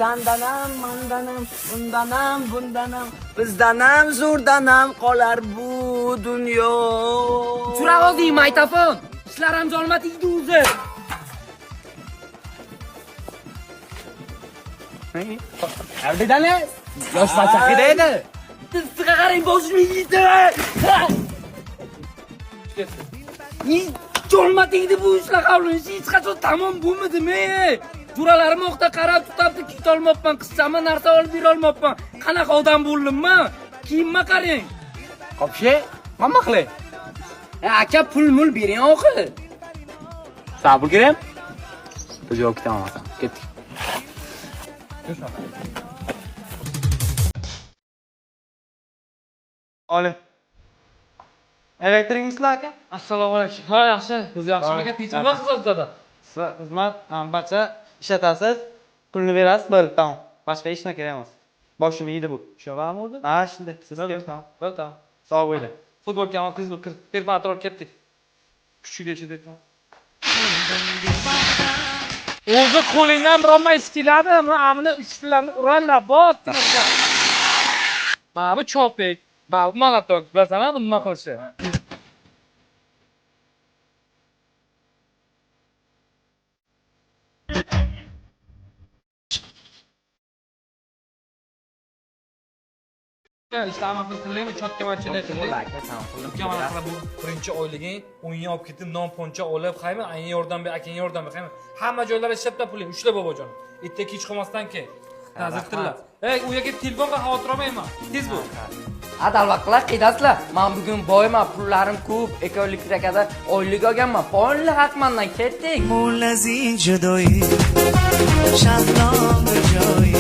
Sandanam, mandanam, bundanam, bundanam, bizdanam, zo'rdanam qolar bu dunyo. Uchrag'oz maytafon. Ishlar ham jolma tegdi o'zi. Avdidani yosh falsafa edi. Sizga qarang, boshim yeydi. Ni jolma tegdi bu ishlar qavlanishi hech qachon tamom bo'lmadimi? Jo'ralarim oqda qarab tutabdi, kit olmabman, qizchama narsa olib bera olmabman. Qanaqa odam bo'ldimman? Kiyimma qarang. Qopshi, nima qilay? Aka pul bering oxi. Sabr keram. Biz yo'q ketaman. Ketdik. Olim. Elektrikmisizlar aka? Assalomu alaykum. Ha, yaxshi. Siz yaxshimi aka? Tinchlikmi xizmatada? Siz xizmat barcha ishlatasiz, pulni berasiz, bo'ldi, tamom. Boshqa hech narsa kerak emas. Boshim yeydi bu. Tushunarmi o'zi? Ha, shunday. Siz tamom. Bo'ldi, tamom. Sog' bo'ling. Futbolga ham qiz kir. Termator ketdik. Kuchiga ichida. O'zi qo'lingdan birorma istiladi, amni ishlarni urallab bor. Babu chopek. Babu malatok. Bilasanmi nima qilishi? İslam'a fısıldayım, çok kemalçiler. Bu birinchi oyliging, o'yinga olib ketib, non poncha olib, qaymi, ayni yordam ber, akang yordam ber, qaymi. Hamma joylarga ishlab puling, ushlab bobojon. Erta kech qolmasdan ke. Ta'zirtirlar. Ey, u yerga telefonga xavotir olmayman. Tez bo'l. Adalvaqlar qidasizlar. Men bugun boyman, pullarim ko'p. Ekolikrakada oylik olganman. Fonli haqmandan ketdik. مولزی جدایی شبنام جایی